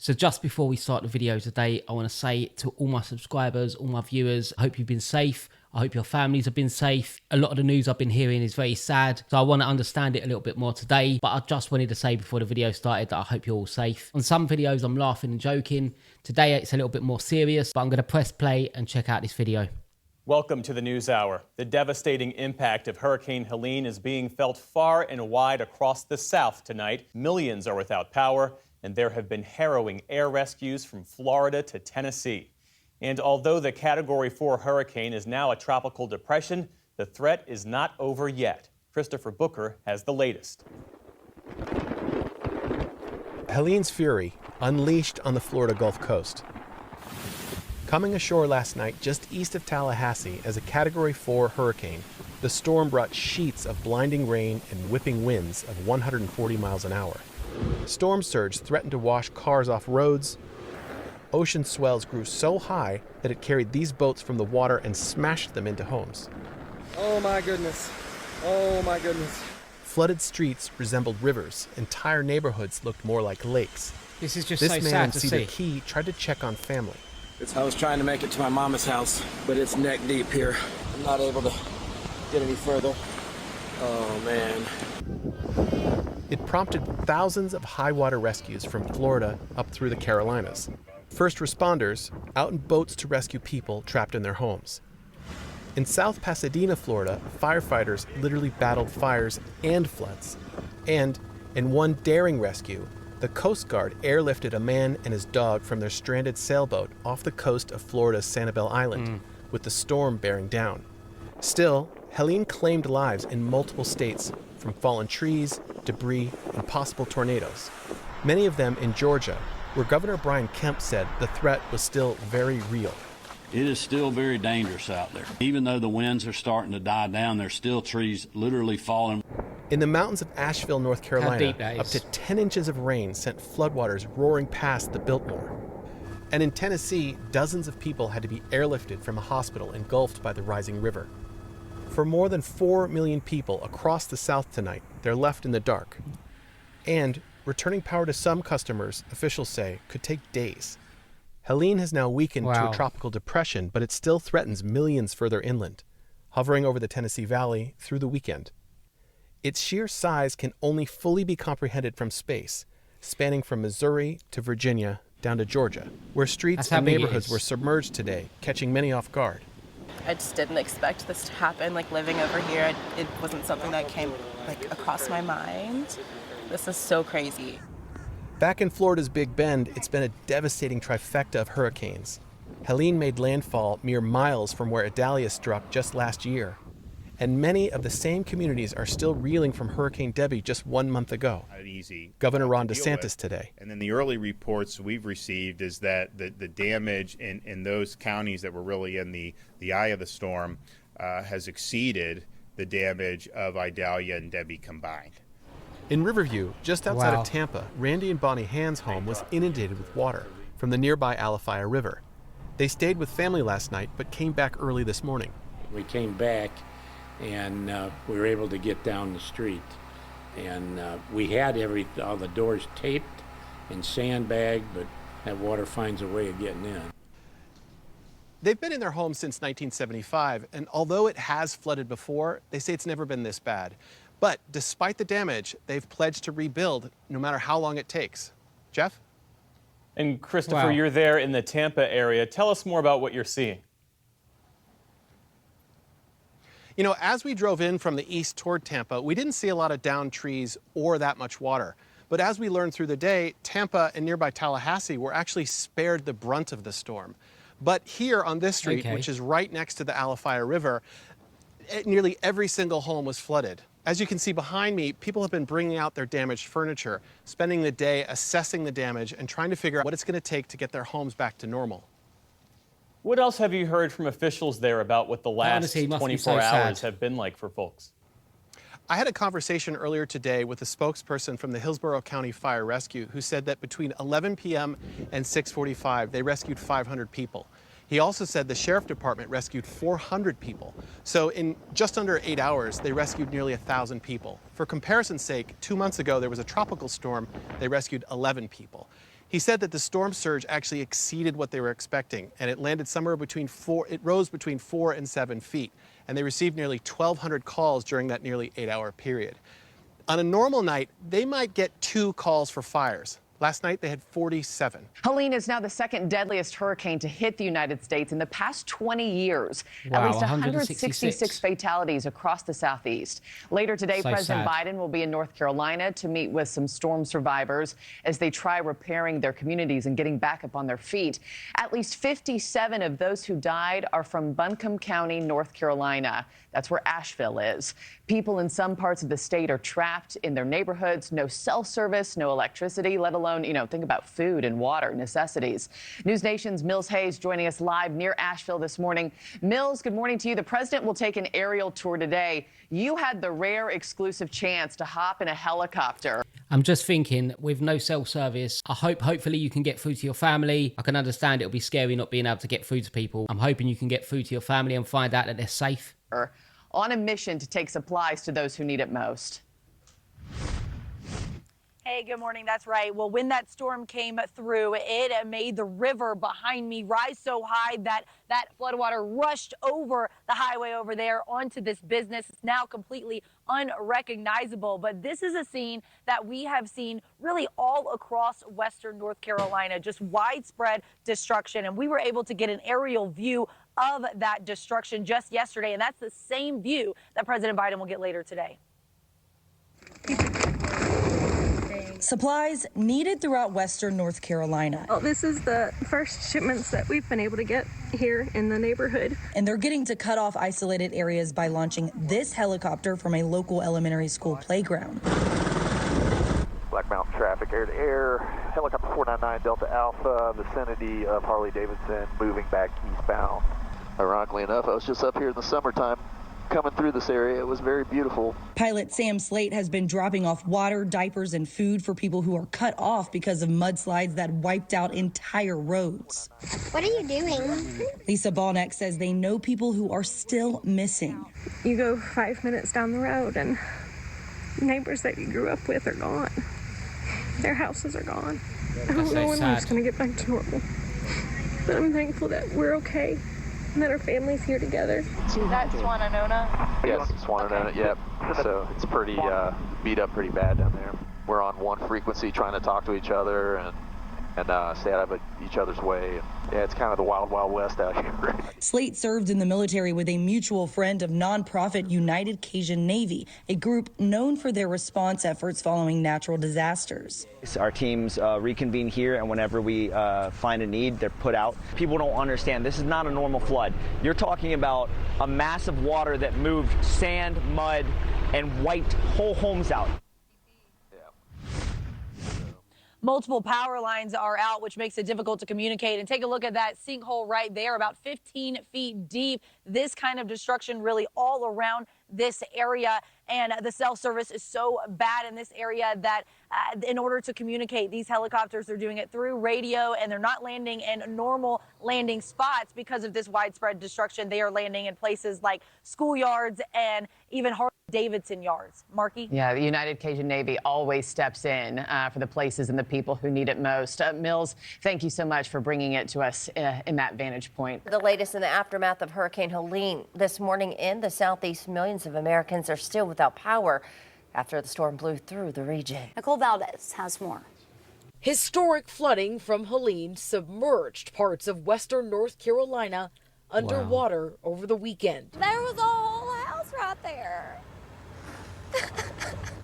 So just before we start the video today, I want to say to all my subscribers, all my viewers, I hope you've been safe. I hope your families have been safe. A lot of the news I've been hearing is very sad, so I want to understand it a little bit more today. But I just wanted to say before the video started that I hope you're all safe. On some videos, I'm laughing and joking. Today, it's a little bit more serious, but I'm going to press play and check out this video. Welcome to the News Hour. The devastating impact of Hurricane Helene is being felt far and wide across the South tonight. Millions are without power, and there have been harrowing air rescues from Florida to Tennessee. And although the Category 4 hurricane is now a tropical depression, the threat is not over yet. Christopher Booker has the latest. Helene's fury unleashed on the Florida Gulf Coast. Coming ashore last night just east of Tallahassee as a Category 4 hurricane, the storm brought sheets of blinding rain and whipping winds of 140 miles an hour. Storm surge threatened to wash cars off roads. Ocean swells grew so high that it carried these boats from the water and smashed them into homes. Oh my goodness. Oh my goodness. Flooded streets resembled rivers. Entire neighborhoods looked more like lakes. This is just This so man sad in to Cedar see. Key tried to check on family. I was trying to make it to my mama's house, but it's neck deep here. I'm not able to get any further. Oh man. It prompted thousands of high water rescues from Florida up through the Carolinas. First responders out in boats to rescue people trapped in their homes. In South Pasadena, Florida, firefighters literally battled fires and floods. And in one daring rescue, the Coast Guard airlifted a man and his dog from their stranded sailboat off the coast of Florida's Sanibel Island, with the storm bearing down. Still, Helene claimed lives in multiple states, from fallen trees, debris, and possible tornadoes. Many of them in Georgia, where Governor Brian Kemp said the threat was still very real. It is still very dangerous out there. Even though the winds are starting to die down, there's still trees literally falling. In the mountains of Asheville, North Carolina, deep that up is. to 10 inches of rain sent floodwaters roaring past the Biltmore. And in Tennessee, dozens of people had to be airlifted from a hospital engulfed by the rising river. For more than 4 million people across the South tonight, they're left in the dark. And returning power to some customers, officials say, could take days. Helene has now weakened to Wow. a tropical depression, but it still threatens millions further inland, hovering over the Tennessee Valley through the weekend. Its sheer size can only fully be comprehended from space, spanning from Missouri to Virginia down to Georgia, where streets That's how and big it neighborhoods is. were submerged today, catching many off guard. I just didn't expect this to happen. Like living over here, it wasn't something that came like across my mind. This is so crazy. Back in Florida's Big Bend, it's been a devastating trifecta of hurricanes. Helene made landfall mere miles from where Idalia struck just last year. And many of the same communities are still reeling from Hurricane Debbie just 1 month ago. Not easy. Governor Ron to deal DeSantis with. today. And then the early reports we've received is that the damage in those counties that were really in the eye of the storm has exceeded the damage of Idalia and Debbie combined. In Riverview, just outside Wow. of Tampa, Randy and Bonnie Hand's home was inundated with water from the nearby Alafaya River. They stayed with family last night, but came back early this morning. We came back and we were able to get down the street. And we had all the doors taped and sandbagged, but that water finds a way of getting in. They've been in their home since 1975, and although it has flooded before, they say it's never been this bad. But despite the damage, they've pledged to rebuild no matter how long it takes. Jeff? And Christopher, Wow. you're there in the Tampa area. Tell us more about what you're seeing. You know, as we drove in from the east toward Tampa, we didn't see a lot of downed trees or that much water. But as we learned through the day, Tampa and nearby Tallahassee were actually spared the brunt of the storm. But here on this street, Okay. which is right next to the Alafaya River, nearly every single home was flooded. As you can see behind me, people have been bringing out their damaged furniture, spending the day assessing the damage and trying to figure out what it's going to take to get their homes back to normal. What else have you heard from officials there about what the last Honestly, it must be 24 so hours sad. have been like for folks? I had a conversation earlier today with a spokesperson from the Hillsborough County Fire Rescue who said that between 11 p.m. and 6:45, they rescued 500 people. He also said the sheriff department rescued 400 people. So in just under 8 hours, they rescued nearly 1,000 people. For comparison's sake, 2 months ago, there was a tropical storm. They rescued 11 people. He said that the storm surge actually exceeded what they were expecting, and it landed somewhere between it rose between 4 and 7 feet, and they received nearly 1,200 calls during that nearly 8-hour period. On a normal night, they might get 2 calls for fires. Last night, they had 47. Helene is now the second deadliest hurricane to hit the United States in the past 20 years. Wow, At least 166 fatalities across the southeast. Later today, President Biden will be in North Carolina to meet with some storm survivors as they try repairing their communities and getting back up on their feet. At least 57 of those who died are from Buncombe County, North Carolina. That's where Asheville is. People in some parts of the state are trapped in their neighborhoods. No cell service, no electricity, let alone, think about food and water, necessities. News Nation's Mills Hayes joining us live near Asheville this morning. Mills, good morning to you. The president will take an aerial tour today. You had the rare exclusive chance to hop in a helicopter. I'm just thinking, with no cell service, hopefully you can get food to your family. I can understand it'll be scary not being able to get food to people. I'm hoping you can get food to your family and find out that they're safe. On a mission to take supplies to those who need it most. Hey, good morning. That's right. Well, when that storm came through, it made the river behind me rise so high that floodwater rushed over the highway over there onto this business. It's now completely unrecognizable. But this is a scene that we have seen really all across western North Carolina, just widespread destruction. And we were able to get an aerial view of that destruction just yesterday. And that's the same view that President Biden will get later today. Supplies needed throughout western North Carolina. Well, this is the first shipments that we've been able to get here in the neighborhood. And they're getting to cut off isolated areas by launching this helicopter from a local elementary school playground. Black Mountain traffic air to air. Helicopter 499 Delta Alpha, vicinity of Harley-Davidson, moving back eastbound. Ironically enough, I was just up here in the summertime coming through this area. It was very beautiful. Pilot Sam Slate has been dropping off water, diapers, and food for people who are cut off because of mudslides that wiped out entire roads. What are you doing? Lisa Ballneck says they know people who are still missing. You go 5 minutes down the road and neighbors that you grew up with are gone. Their houses are gone. I don't know when we're just going to get back to normal. But I'm thankful that we're okay. And that our family's here together. That's Swananona? Yes, Swananona, yep. So it's pretty beat up pretty bad down there. We're on one frequency trying to talk to each other and stay out of each other's way. Yeah, it's kind of the wild, wild west out here. Slate served in the military with a mutual friend of nonprofit United Cajun Navy, a group known for their response efforts following natural disasters. Our teams reconvene here, and whenever we find a need, they're put out. People don't understand, this is not a normal flood. You're talking about a mass of water that moved sand, mud, and wiped whole homes out. Multiple power lines are out, which makes it difficult to communicate. And take a look at that sinkhole right there, about 15 feet deep. This kind of destruction really all around this area. And the cell service is so bad in this area that in order to communicate, these helicopters are doing it through radio, and they're not landing in normal landing spots because of this widespread destruction. They are landing in places like schoolyards and even Harley-Davidson yards. Marky? Yeah, the United Cajun Navy always steps in for the places and the people who need it most. Mills, thank you so much for bringing it to us in that vantage point. The latest in the aftermath of Hurricane Helene. This morning in the southeast, millions of Americans are still without power after the storm blew through the region. Nicole Valdez has more. Historic flooding from Helene submerged parts of western North Carolina underwater over the weekend. There was a whole house right there.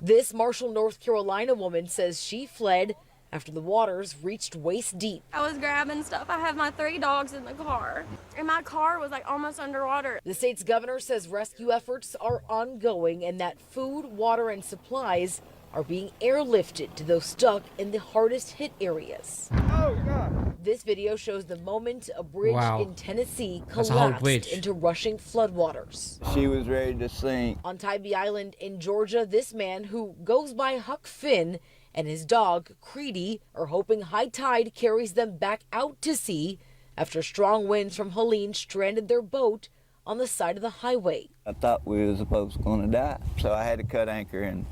This Marshall, North Carolina woman says she fled after the waters reached waist deep. I was grabbing stuff. I have my 3 dogs in the car, and my car was like almost underwater. The state's governor says rescue efforts are ongoing and that food, water, and supplies are being airlifted to those stuck in the hardest hit areas. Oh, God. This video shows the moment a bridge in Tennessee collapsed into rushing floodwaters. She was ready to sink. On Tybee Island in Georgia, this man, who goes by Huck Finn, and his dog, Creedy, are hoping high tide carries them back out to sea after strong winds from Helene stranded their boat on the side of the highway. I thought we was supposed to die, so I had to cut anchor and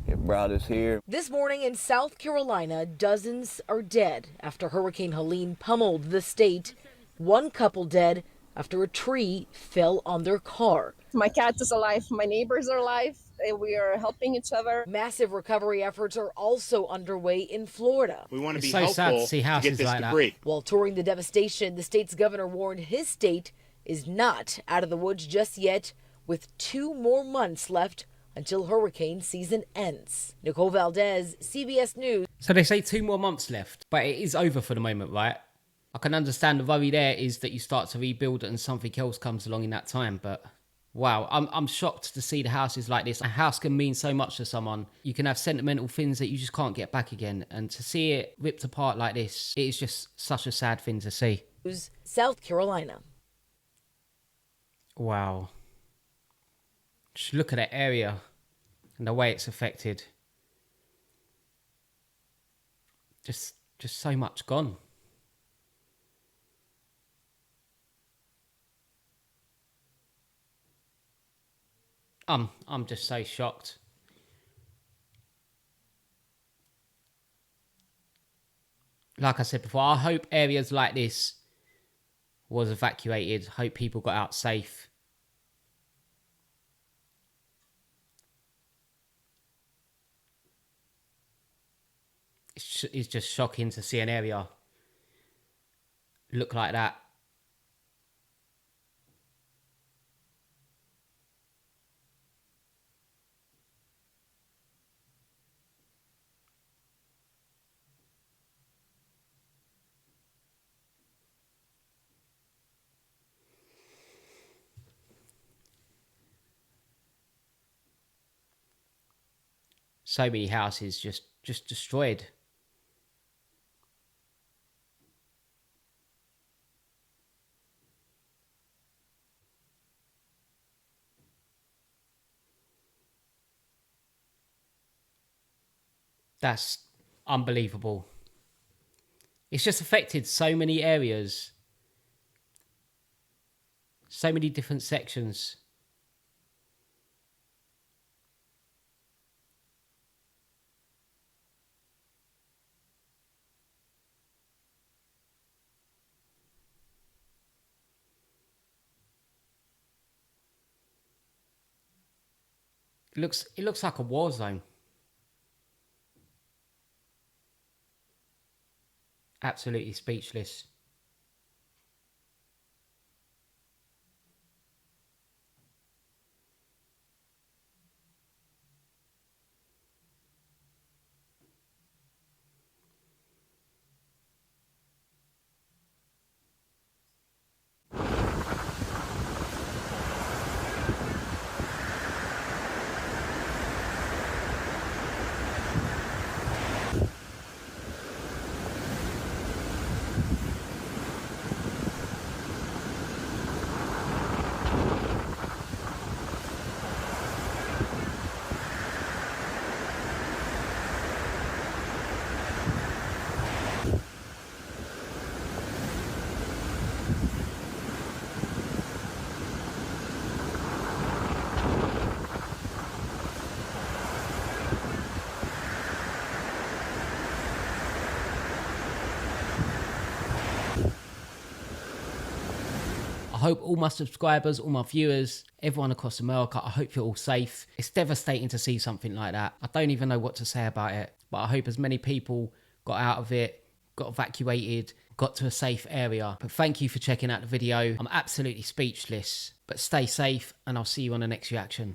get brought us here. This morning in South Carolina, dozens are dead after Hurricane Helene pummeled the state. One couple dead after a tree fell on their car. My cat is alive. My neighbors are alive. We are helping each other. Massive recovery efforts are also underway in Florida. We want to be so sad helpful to see to houses get this like debris. that. While touring the devastation, the state's governor warned his state is not out of the woods just yet, with 2 more months left until hurricane season ends. Nicole Valdez, CBS News. So they say 2 more months left, but it is over for the moment, right? I can understand the worry there is that you start to rebuild and something else comes along in that time, but wow, I'm shocked to see the houses like this. A house can mean so much to someone. You can have sentimental things that you just can't get back again, and to see it ripped apart like this, it is just such a sad thing to see. South Carolina. Wow. Just look at that area and the way it's affected. Just so much gone. I'm just so shocked. Like I said before, I hope areas like this was evacuated. Hope people got out safe. It's just shocking to see an area look like that. So many houses just destroyed. That's unbelievable. It's just affected so many areas. So many different sections. It looks like a war zone. Absolutely speechless. I hope all my subscribers, all my viewers, everyone across America, I hope you're all safe. It's devastating to see something like that. I don't even know what to say about it, but I hope as many people got out of it, got evacuated, got to a safe area. But thank you for checking out the video. I'm absolutely speechless, but stay safe and I'll see you on the next reaction.